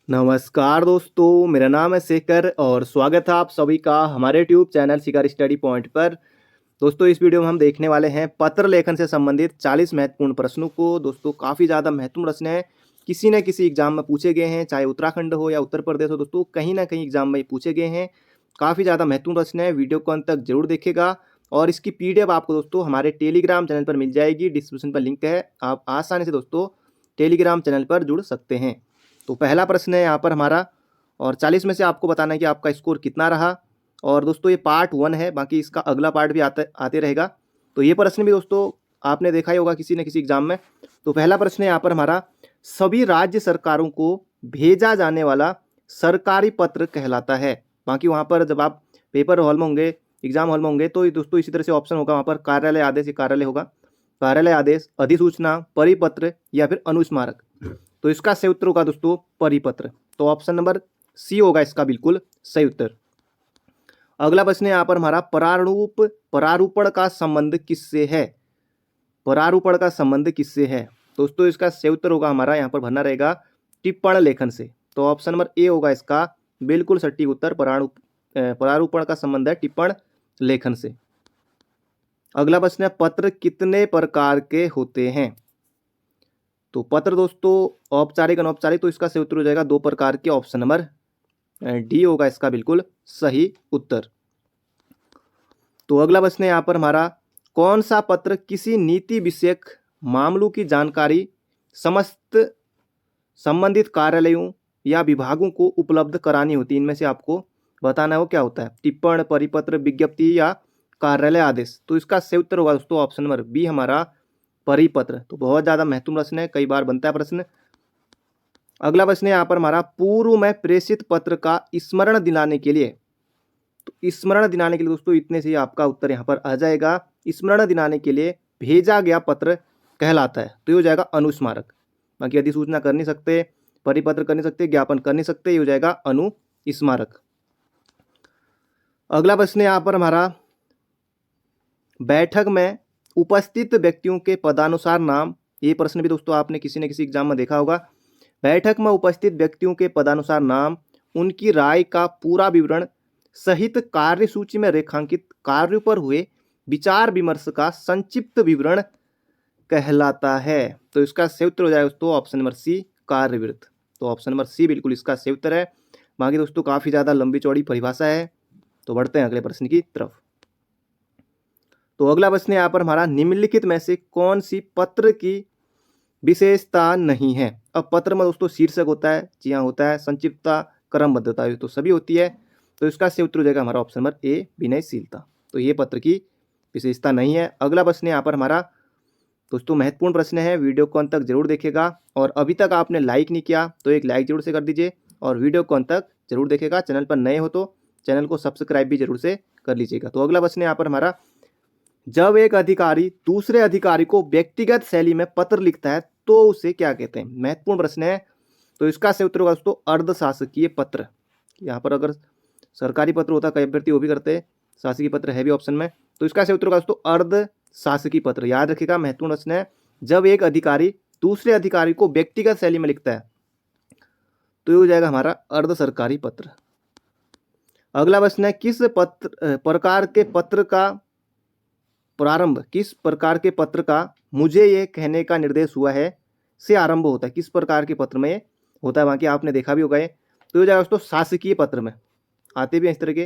नमस्कार दोस्तों, मेरा नाम है शेखर और स्वागत है आप सभी का हमारे ट्यूब चैनल शिखर स्टडी पॉइंट पर। दोस्तों, इस वीडियो में हम देखने वाले हैं पत्र लेखन से संबंधित 40 महत्वपूर्ण प्रश्नों को। दोस्तों, काफ़ी ज़्यादा महत्वपूर्ण प्रश्न है, किसी न किसी एग्जाम में पूछे गए हैं, चाहे उत्तराखंड हो या उत्तर प्रदेश हो। दोस्तों, कहीं ना कहीं एग्जाम में पूछे गए हैं। काफ़ी ज़्यादा महत्वपूर्ण प्रश्न है, वीडियो को अंत तक जरूर देखेगा और इसकी PDF आपको दोस्तों हमारे टेलीग्राम चैनल पर मिल जाएगी। डिस्क्रिप्शन पर लिंक है, आप आसानी से दोस्तों टेलीग्राम चैनल पर जुड़ सकते हैं। तो पहला प्रश्न है यहाँ पर हमारा, और 40 में से आपको बताना है कि आपका स्कोर कितना रहा। और दोस्तों, ये पार्ट 1 है, बाकी इसका अगला पार्ट भी आते रहेगा। तो ये प्रश्न भी दोस्तों आपने देखा ही होगा किसी न किसी एग्जाम में। तो पहला प्रश्न है यहाँ पर हमारा, सभी राज्य सरकारों को भेजा जाने वाला सरकारी पत्र कहलाता है। बाकी वहाँ पर जब आप पेपर हॉल में होंगे, एग्जाम हॉल में होंगे, तो दोस्तों इसी तरह से ऑप्शन होगा, वहाँ पर कार्यालय आदेश, कार्यालय होगा, कार्यालय आदेश, अधिसूचना, परिपत्र या फिर अनुस्मारक। तो इसका सही उत्तर होगा दोस्तों परिपत्र। तो ऑप्शन नंबर सी होगा इसका बिल्कुल सही उत्तर। अगला प्रश्न है यहाँ पर हमारा, परारूपण का संबंध किससे है? परारूपण का संबंध किससे है? दोस्तों, इसका सही उत्तर होगा हमारा यहाँ पर भरना रहेगा टिप्पण लेखन से। तो ऑप्शन नंबर ए होगा इसका बिल्कुल सटीक उत्तर। परारूपण का संबंध है टिप्पण लेखन से। अगला प्रश्न है, पत्र कितने प्रकार के होते हैं? तो पत्र दोस्तों औपचारिक अनौपचारिक, तो इसका सही उत्तर हो जाएगा 2 प्रकार के। ऑप्शन नंबर डी होगा इसका बिल्कुल सही उत्तर। तो अगला प्रश्न है यहाँ पर हमारा, कौन सा पत्र किसी नीति विषयक मामलों की जानकारी समस्त संबंधित कार्यालयों या विभागों को उपलब्ध करानी होती है? इनमें से आपको बताना है वो क्या होता है, टिप्पण, परिपत्र, विज्ञप्ति या कार्यालय आदेश। तो इसका सही उत्तर होगा दोस्तों ऑप्शन नंबर बी हमारा परिपत्र। तो बहुत ज़्यादा महत्वपूर्ण प्रश्न है, कई बार बनता है प्रश्न। अगला प्रश्न है यहाँ पर हमारा, पूर्व में प्रेषित पत्र का स्मरण दिलाने के लिए। तो स्मरण दिलाने के लिए दोस्तों इतने से ही आपका उत्तर यहाँ पर आ जाएगा। स्मरण दिलाने के लिए भेजा गया पत्र कहलाता है, तो ये हो जाएगा अनुस्मारक। बाकी अधिसूचना कर नहीं सकते, परिपत्र कर नहीं सकते, ज्ञापन कर नहीं सकते, ये हो जाएगा अनुस्मारक। अगला प्रश्न है यहाँ पर हमारा, बैठक में उपस्थित व्यक्तियों के पदानुसार नाम। ये प्रश्न भी दोस्तों आपने किसी न किसी एग्जाम में देखा होगा। बैठक में उपस्थित व्यक्तियों के पदानुसार नाम, उनकी राय का पूरा विवरण सहित कार्यसूची में रेखांकित कार्यों पर हुए विचार विमर्श का संक्षिप्त विवरण कहलाता है। तो इसका सही उत्तर हो जाएगा दोस्तों ऑप्शन नंबर सी कार्यवृत्त। तो ऑप्शन नंबर सी बिल्कुल इसका सही उत्तर है। बाकी दोस्तों काफ़ी ज़्यादा लंबी चौड़ी परिभाषा है। तो बढ़ते हैं अगले प्रश्न की तरफ। तो अगला प्रश्न है यहाँ पर हमारा, निम्नलिखित में से कौन सी पत्र की विशेषता नहीं है? अब पत्र में दोस्तों शीर्षक होता है, जी हाँ होता है, संक्षिप्तता, क्रमबद्धता तो सभी होती है। तो इसका सही उत्तर हो जाएगा हमारा ऑप्शन नंबर ए विनयशीलता। तो ये पत्र की विशेषता नहीं है। अगला प्रश्न है यहाँ पर हमारा दोस्तों महत्वपूर्ण प्रश्न है, वीडियो को अंत तक जरूर देखेगा। और अभी तक आपने लाइक नहीं किया तो एक लाइक जरूर से कर दीजिए और वीडियो को अंत तक जरूर देखेगा। चैनल पर नए हो तो चैनल को सब्सक्राइब भी जरूर से कर लीजिएगा। तो अगला प्रश्न है यहाँ पर हमारा, जब एक अधिकारी दूसरे अधिकारी को व्यक्तिगत शैली में पत्र लिखता है तो उसे क्या कहते हैं? महत्वपूर्ण प्रश्न है। तो इसका सही उत्तर होगा दोस्तों अर्धशासकीय पत्र। यहाँ पर अगर सरकारी पत्र होता कई अभ्यर्थी वो भी करते, शासकीय पत्र है भी ऑप्शन में। तो इसका सही उत्तर होगा दोस्तों अर्धशासकीय पत्र। याद रखिएगा महत्वपूर्ण प्रश्न है, जब एक अधिकारी दूसरे अधिकारी को व्यक्तिगत शैली में लिखता है तो ये हो जाएगा हमारा अर्ध सरकारी पत्र। अगला प्रश्न है, किस प्रकार के पत्र का प्रारंभ, किस प्रकार के पत्र का मुझे ये कहने का निर्देश हुआ है से आरंभ होता है? किस प्रकार के पत्र में होता है? बाकी आपने देखा भी होगा। तो ये जाएगा दोस्तों शासकीय पत्र में आते भी हैं इस तरह के,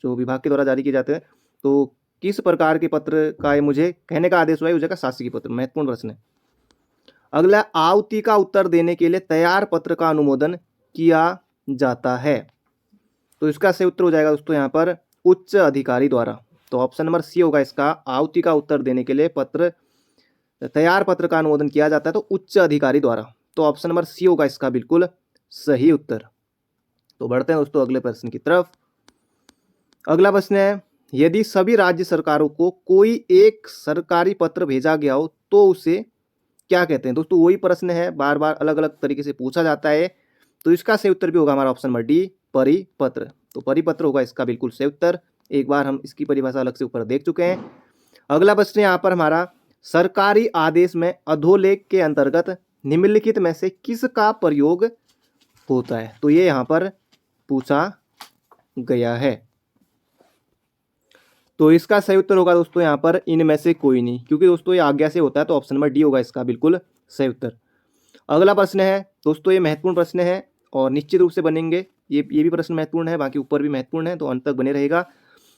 जो विभाग के द्वारा जारी किए जाते हैं। तो किस प्रकार के पत्र का ये मुझे कहने का आदेश हुआ है, हो जाएगा शासकीय पत्र। महत्वपूर्ण प्रश्न है। अगला, आवती का उत्तर देने के लिए तैयार पत्र का अनुमोदन किया जाता है। तो इसका सही उत्तर हो जाएगा दोस्तों यहाँ पर उच्च अधिकारी द्वारा। तो ऑप्शन नंबर सी होगा इसका, आवती का उत्तर देने के लिए तैयार पत्र का अनुमोदन किया जाता है तो उच्च अधिकारी द्वारा। तो ऑप्शन नंबर सी होगा इसका बिल्कुल सही उत्तर। तो बढ़ते हैं दोस्तों अगले प्रश्न की तरफ। अगला प्रश्न है, यदि सभी राज्य सरकारों को कोई एक सरकारी पत्र भेजा गया हो तो उसे क्या कहते हैं? दोस्तों वही प्रश्न है, बार बार अलग अलग तरीके से पूछा जाता है। तो इसका सही उत्तर भी होगा हमारा ऑप्शन नंबर डी परिपत्र। तो परिपत्र होगा इसका बिल्कुल सही उत्तर। एक बार हम इसकी परिभाषा अलग से ऊपर देख चुके हैं। अगला प्रश्न यहाँ पर हमारा, सरकारी आदेश में अधोलेख के अंतर्गत निम्नलिखित में से किसका प्रयोग होता है। तो ये यहाँ पर पूछा गया है। तो इसका सही उत्तर होगा दोस्तों यहाँ पर इनमें से कोई नहीं, क्योंकि दोस्तों ये आज्ञा से होता है, तो ऑप्शन नंबर डी होगा इसका बिल्कुल सही उत्तर। अगला प्रश्न है दोस्तों, ये महत्वपूर्ण प्रश्न है और निश्चित रूप से बनेंगे, ये भी प्रश्न महत्वपूर्ण है, बाकी ऊपर भी महत्वपूर्ण है, तो अंत तक बने रहेगा।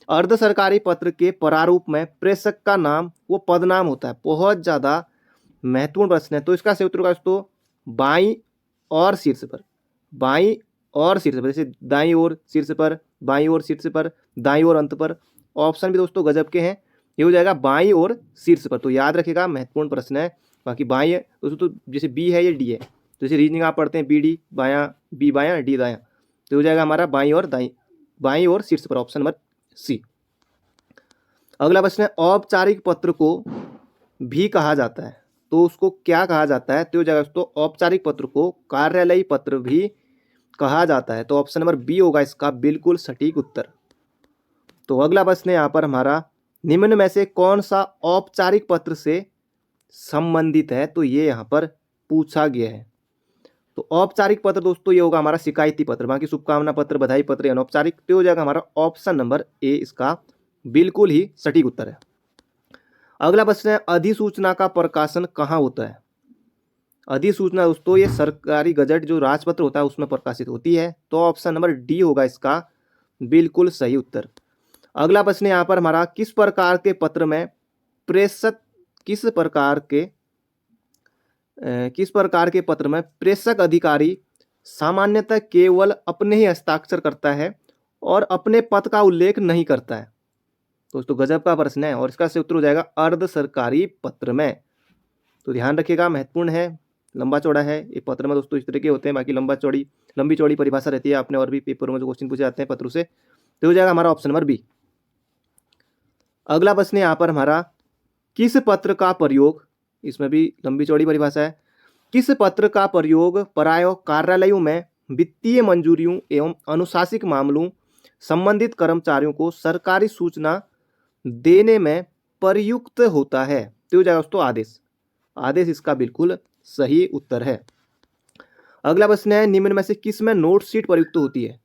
अर्ध सरकारी पत्र के प्रारूप में प्रेषक का नाम वो पदनाम होता है। बहुत ज़्यादा महत्वपूर्ण प्रश्न है। तो इसका सही उत्तर होगा दोस्तों बाईं और शीर्ष पर, बाईं और शीर्ष पर, जैसे दाईं ओर शीर्ष पर, बाईं ओर शीर्ष पर, दाईं ओर अंत पर। ऑप्शन भी दोस्तों गजब के हैं, ये हो जाएगा बाईं ओर शीर्ष पर। तो याद रखिएगा महत्वपूर्ण प्रश्न है। बाकी बाईं है दोस्तों, तो जैसे बी है ये डी है, तो जैसे रीजनिंग आप पढ़ते हैं बी डी बायां, बी बायां, डी दायां, तो हो जाएगा हमारा बाईं और दाईं, बाईं और शीर्ष पर, ऑप्शन नंबर सी। अगला प्रश्न है औपचारिक पत्र को भी कहा जाता है, तो उसको क्या कहा जाता है? तो हो जाएगा दोस्तों औपचारिक पत्र को कार्यालयी पत्र भी कहा जाता है। तो ऑप्शन नंबर बी होगा इसका बिल्कुल सटीक उत्तर। तो अगला प्रश्न है यहाँ पर हमारा, निम्न में से कौन सा औपचारिक पत्र से संबंधित है? तो ये यहाँ पर पूछा गया है। तो औपचारिक पत्र दोस्तों ये होगा हमारा शिकायती पत्र, बाकी शुभकामना पत्र, बधाई पत्र अनौपचारिक। तो हो जाएगा हमारा ऑप्शन नंबर ए इसका बिल्कुल ही सटीक उत्तर है। अगला प्रश्न है अधिसूचना का प्रकाशन कहाँ होता है? अधिसूचना दोस्तों ये सरकारी गजट जो राजपत्र होता है उसमें प्रकाशित होती है। तो ऑप्शन नंबर डी होगा इसका बिल्कुल सही उत्तर। अगला प्रश्न यहाँ पर हमारा, किस प्रकार के पत्र में प्रेषक किस प्रकार के पत्र में प्रेषक अधिकारी सामान्यतः केवल अपने ही हस्ताक्षर करता है और अपने पद का उल्लेख नहीं करता है? दोस्तों गजब का प्रश्न है और इसका सही उत्तर हो जाएगा अर्ध सरकारी पत्र में। तो ध्यान रखिएगा महत्वपूर्ण है, लंबा चौड़ा है ये पत्र में दोस्तों, इस तरह के होते हैं। बाकी लंबी चौड़ी परिभाषा रहती है, आपने और भी पेपर में जो क्वेश्चन पूछे जाते हैं पत्रों से। तो हो जाएगा हमारा ऑप्शन नंबर बी। अगला प्रश्न यहाँ पर हमारा, किस पत्र का प्रयोग, इसमें भी लंबी चौड़ी परिभाषा है, किस पत्र का प्रयोग प्रायः कार्यालयों में वित्तीय मंजूरियों एवं अनुशासनिक मामलों संबंधित कर्मचारियों को सरकारी सूचना देने में प्रयुक्त होता है? तो हो जाएगा दोस्तों आदेश, आदेश इसका बिल्कुल सही उत्तर है। अगला प्रश्न है, निम्न में से किस में नोट शीट प्रयुक्त होती है?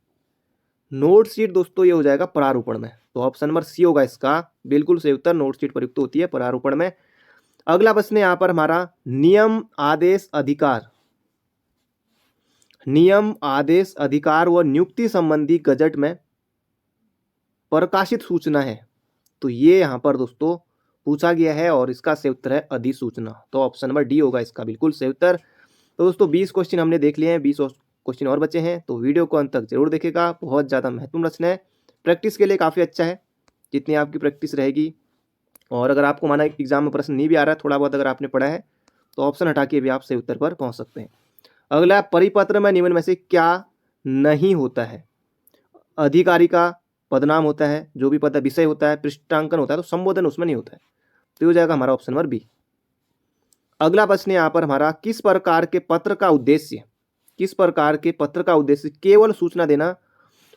नोट शीट दोस्तों ये हो जाएगा प्रारूपण में। तो ऑप्शन नंबर सी होगा इसका बिल्कुल सही उत्तर, नोट शीट प्रयुक्त होती है प्रारूपण में। अगला प्रश्न यहाँ पर हमारा, नियम आदेश अधिकार, नियम आदेश अधिकार व नियुक्ति संबंधी गजट में प्रकाशित सूचना है। तो ये यहाँ पर दोस्तों पूछा गया है और इसका सही उत्तर है अधिसूचना। तो ऑप्शन नंबर डी होगा इसका बिल्कुल सही उत्तर। तो दोस्तों 20 क्वेश्चन हमने देख लिए हैं, 20 क्वेश्चन और बचे हैं, तो वीडियो को अंत तक जरूर देखेगा। बहुत ज़्यादा महत्वपूर्ण प्रश्न है, प्रैक्टिस के लिए काफ़ी अच्छा है, जितनी आपकी प्रैक्टिस रहेगी। और अगर आपको माना एग्जाम में प्रश्न नहीं भी आ रहा है, थोड़ा बहुत अगर आपने पढ़ा है, तो ऑप्शन हटा के भी आप सही उत्तर पर पहुँच सकते हैं। अगला, परिपत्र में निम्न में से क्या नहीं होता है? अधिकारी का पदनाम होता है, जो भी पद विषय होता है, पृष्ठांकन होता है, तो संबोधन उसमें नहीं होता है। तो हो जाएगा हमारा ऑप्शन नंबर बी। अगला प्रश्न यहाँ पर हमारा, किस प्रकार के पत्र का उद्देश्य, किस प्रकार के पत्र का उद्देश्य केवल सूचना देना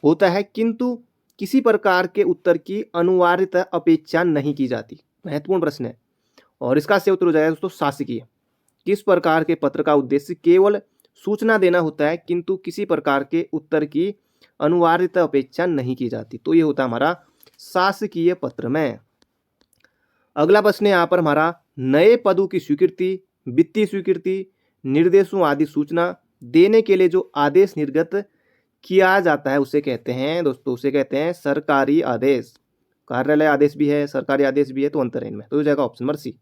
होता है किंतु किसी प्रकार के उत्तर की अनिवार्यता अपेक्षा नहीं की जाती? महत्वपूर्ण प्रश्न है और इसका सही उत्तर हो जाएगा दोस्तों शासकीय। किस प्रकार के पत्र का उद्देश्य केवल सूचना देना होता है किंतु किसी प्रकार के उत्तर की अनिवार्यता अपेक्षा नहीं की जाती? तो ये होता है हमारा शासकीय पत्र में। अगला प्रश्न है यहाँ पर हमारा, नए पदों की स्वीकृति, वित्तीय स्वीकृति, निर्देशों आदि सूचना देने के लिए जो आदेश निर्गत किया जाता है उसे कहते हैं दोस्तों, उसे कहते हैं सरकारी आदेश। कार्यालय आदेश भी है, सरकारी आदेश भी है, तो अंतर है इनमें। तो हो जाएगा ऑप्शन नंबर सी।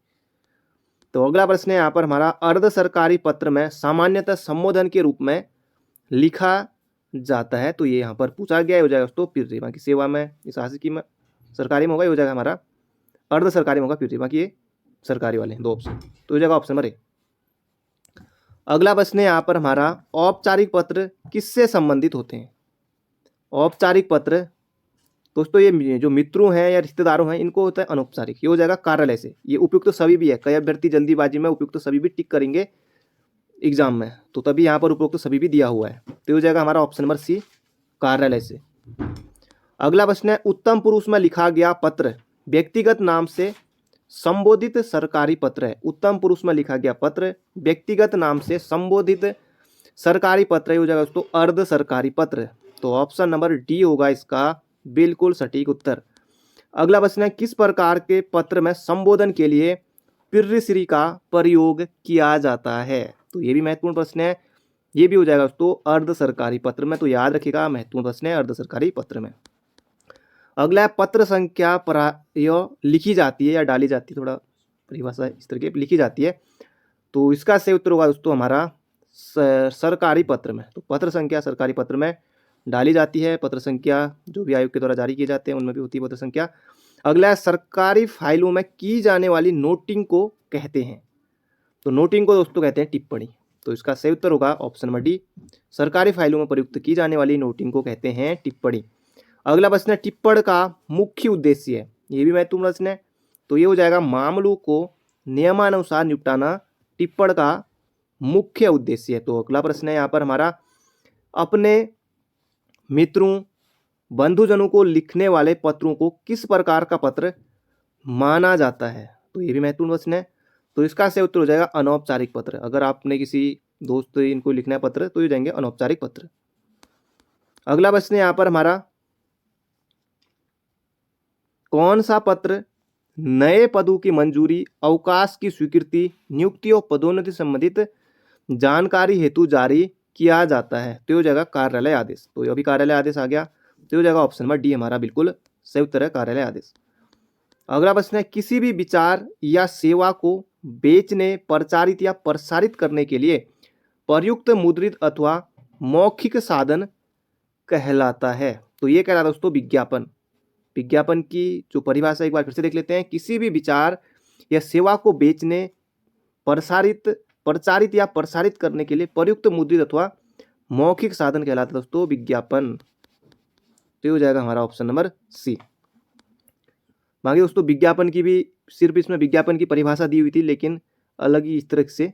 तो अगला प्रश्न है यहाँ पर हमारा, अर्ध सरकारी पत्र में सामान्यतः संबोधन के रूप में लिखा जाता है। तो ये यहाँ पर पूछा गया है, हो जाएगा दोस्तों फिर बाकी सेवा में, शासकीय में, सरकारी में होगा, हो जाएगा हमारा अर्ध सरकारी में होगा फिर, बाकी ये सरकारी वाले हैं दो ऑप्शन। तो हो जाएगा ऑप्शन नंबर ए। अगला प्रश्न है यहाँ पर हमारा, औपचारिक पत्र किससे संबंधित होते हैं? औपचारिक पत्र दोस्तों ये जो मित्रों हैं या रिश्तेदारों हैं इनको होता है अनौपचारिक। ये हो जाएगा कार्यालय से। ये उपयुक्त सभी भी है, कई अभ्यर्थी जल्दीबाजी में उपयुक्त सभी भी टिक करेंगे एग्जाम में, तो तभी यहाँ पर उपयुक्त सभी भी दिया हुआ है। तो हो जाएगा हमारा ऑप्शन नंबर सी, कार्यालय से। अगला प्रश्न है, उत्तम पुरुष में लिखा गया पत्र व्यक्तिगत नाम से संबोधित सरकारी पत्र है। उत्तम पुरुष में लिखा गया पत्र व्यक्तिगत नाम से संबोधित सरकारी पत्र, ये हो जाएगा दोस्तों अर्ध सरकारी पत्र। तो ऑप्शन नंबर डी होगा इसका बिल्कुल सटीक उत्तर। अगला प्रश्न है, किस प्रकार के पत्र में संबोधन के लिए पितृश्री का प्रयोग किया जाता है? तो ये भी महत्वपूर्ण प्रश्न है, ये भी हो जाएगा दोस्तों अर्ध सरकारी पत्र में। तो याद रखिएगा, महत्वपूर्ण प्रश्न है अर्ध सरकारी पत्र में। अगला है, पत्र संख्या प्राय लिखी जाती है या डाली जाती है, थोड़ा परिभाषा इस तरह की लिखी जाती है। तो इसका सही उत्तर होगा दोस्तों हमारा सरकारी पत्र में। तो पत्र संख्या सरकारी पत्र में डाली जाती है। पत्र संख्या जो भी आयोग के द्वारा जारी किए जाते हैं उनमें भी होती है पत्र संख्या। अगला है, सरकारी फाइलों में की जाने वाली नोटिंग को कहते हैं? तो नोटिंग को दोस्तों कहते हैं टिप्पणी। तो इसका सही उत्तर होगा ऑप्शन नंबर डी, सरकारी फाइलों में प्रयुक्त की जाने वाली नोटिंग को कहते हैं टिप्पणी। अगला प्रश्न है, टिप्पण का मुख्य उद्देश्य है? ये भी महत्वपूर्ण प्रश्न है। तो ये हो जाएगा मामलों को नियमानुसार निपटाना टिप्पण का मुख्य उद्देश्य है। तो अगला प्रश्न है यहाँ पर हमारा, अपने मित्रों बंधुजनों को लिखने वाले पत्रों को किस प्रकार का पत्र माना जाता है? तो ये भी महत्वपूर्ण प्रश्न है। तो इसका सही उत्तर हो जाएगा अनौपचारिक पत्र। अगर आपने किसी दोस्त इनको लिखना है पत्र तो ये जाएंगे अनौपचारिक पत्र। अगला प्रश्न है यहाँ पर हमारा, कौन सा पत्र नए पदों की मंजूरी, अवकाश की स्वीकृति, नियुक्ति और पदोन्नति संबंधित जानकारी हेतु जारी किया जाता है? तो हो जाएगा कार्यालय आदेश। तो अभी कार्यालय आदेश आ गया, तो हो जाएगा ऑप्शन नंबर डी हमारा बिल्कुल सही उत्तर है, कार्यालय आदेश। अगला प्रश्न है, किसी भी विचार या सेवा को बेचने, प्रचारित या प्रसारित करने के लिए प्रयुक्त मुद्रित अथवा मौखिक साधन कहलाता है? तो ये कहलाता है दोस्तों विज्ञापन। विज्ञापन की जो परिभाषा एक बार फिर से देख लेते हैं, किसी भी विचार या सेवा को बेचने, प्रचारित या प्रसारित करने के लिए प्रयुक्त मुद्रित अथवा मौखिक साधन कहलाता है दोस्तों विज्ञापन। तो ये हो जाएगा हमारा ऑप्शन नंबर सी। बाकी दोस्तों विज्ञापन की भी सिर्फ इसमें विज्ञापन की परिभाषा दी हुई थी, लेकिन अलग ही इस तरह से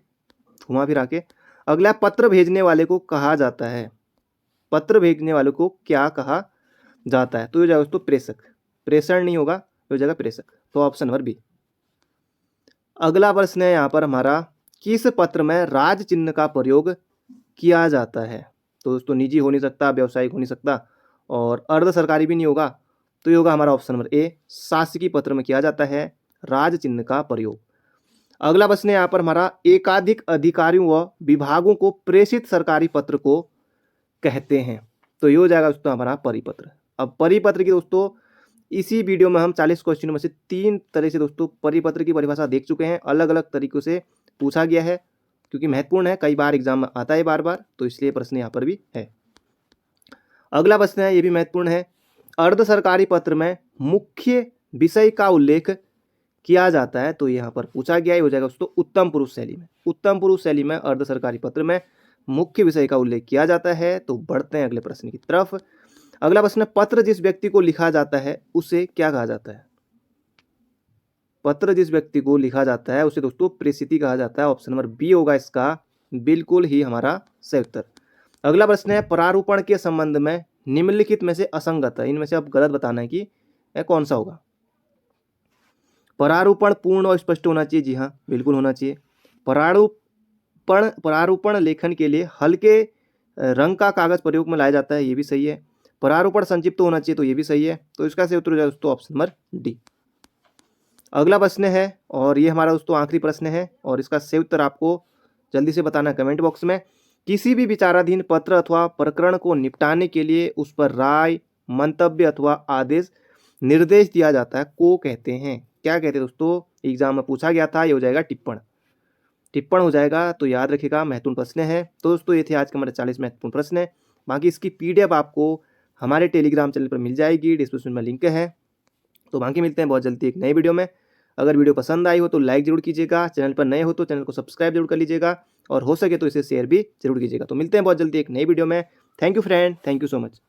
घुमा फिरा के। अगला, पत्र भेजने वाले को कहा जाता है? पत्र भेजने वाले को क्या कहा जाता है? तो ये हो जाएगा दोस्तों प्रेषक। प्रेषण नहीं होगा, हो जाएगा प्रेषक। तो ऑप्शन नंबर बी। अगला प्रश्न है यहाँ पर हमारा, किस पत्र में राज चिन्ह का प्रयोग किया जाता है? तो दोस्तों निजी हो नहीं सकता, व्यावसायिक हो नहीं सकता और अर्ध सरकारी भी नहीं होगा। तो ये होगा हमारा ऑप्शन नंबर ए, शासकीय पत्र में किया जाता है राज चिन्ह का प्रयोग। अगला प्रश्न है यहाँ पर हमारा, एकाधिक अधिकारियों व विभागों को प्रेषित सरकारी पत्र को कहते हैं? तो ये हो जाएगा दोस्तों हमारा परिपत्र। अब परिपत्र की दोस्तों इसी वीडियो में हम 40 क्वेश्चनों में से 3 तरह से दोस्तों परिपत्र की परिभाषा देख चुके हैं। अलग अलग तरीकों से पूछा गया है, क्योंकि महत्वपूर्ण है, कई बार एग्जाम में आता है बार बार, तो इसलिए प्रश्न यहाँ पर भी है। अगला प्रश्न है, ये भी महत्वपूर्ण है, अर्ध सरकारी पत्र में मुख्य विषय का उल्लेख किया जाता है? तो यहाँ पर पूछा गया है, हो जाएगा दोस्तों उत्तम पुरुष शैली में। उत्तम पुरुष शैली में अर्ध सरकारी पत्र में मुख्य विषय का उल्लेख किया जाता है। तो बढ़ते हैं अगले प्रश्न की तरफ। अगला प्रश्न है, पत्र जिस व्यक्ति को लिखा जाता है उसे क्या कहा जाता है? पत्र जिस व्यक्ति को लिखा जाता है उसे दोस्तों प्रेषित कहा जाता है। ऑप्शन नंबर बी होगा इसका बिल्कुल ही हमारा सही उत्तर। अगला प्रश्न है, प्रारूपण के संबंध में निम्नलिखित में से असंगत है, इनमें से अब गलत बताना है कि यह कौन सा होगा। प्रारूपण पूर्ण और स्पष्ट होना चाहिए, जी हाँ बिल्कुल होना चाहिए। प्रारूपण लेखन के लिए हल्के रंग का कागज प्रयोग में लाया जाता है, ये भी सही है। प्रारूपण संक्षिप्त होना चाहिए, तो ये भी सही है। तो इसका सही उत्तर हो जाएगा दोस्तों ऑप्शन नंबर डी। अगला प्रश्न है और ये हमारा दोस्तों आखिरी प्रश्न है और इसका सही उत्तर आपको जल्दी से बताना है कमेंट बॉक्स में। किसी भी विचाराधीन पत्र अथवा प्रकरण को निपटाने के लिए उस पर राय, मंतव्य अथवा आदेश, निर्देश दिया जाता है को कहते हैं? क्या कहते हैं दोस्तों? एग्जाम में पूछा गया था, ये हो जाएगा टिप्पण। टिप्पण हो जाएगा, तो याद रखिएगा महत्वपूर्ण प्रश्न है। तो दोस्तों ये थे आज के हमारे 40 महत्वपूर्ण प्रश्न है। बाकी इसकी PDF आपको हमारे टेलीग्राम चैनल पर मिल जाएगी, डिस्क्रिप्शन में लिंक है। तो बाकी मिलते हैं बहुत जल्दी एक नई वीडियो में। अगर वीडियो पसंद आई हो तो लाइक जरूर कीजिएगा, चैनल पर नए हो तो चैनल को सब्सक्राइब जरूर कर लीजिएगा और हो सके तो इसे शेयर भी जरूर कीजिएगा। तो मिलते हैं बहुत जल्दी एक नई वीडियो में। Thank you friend, thank you so much.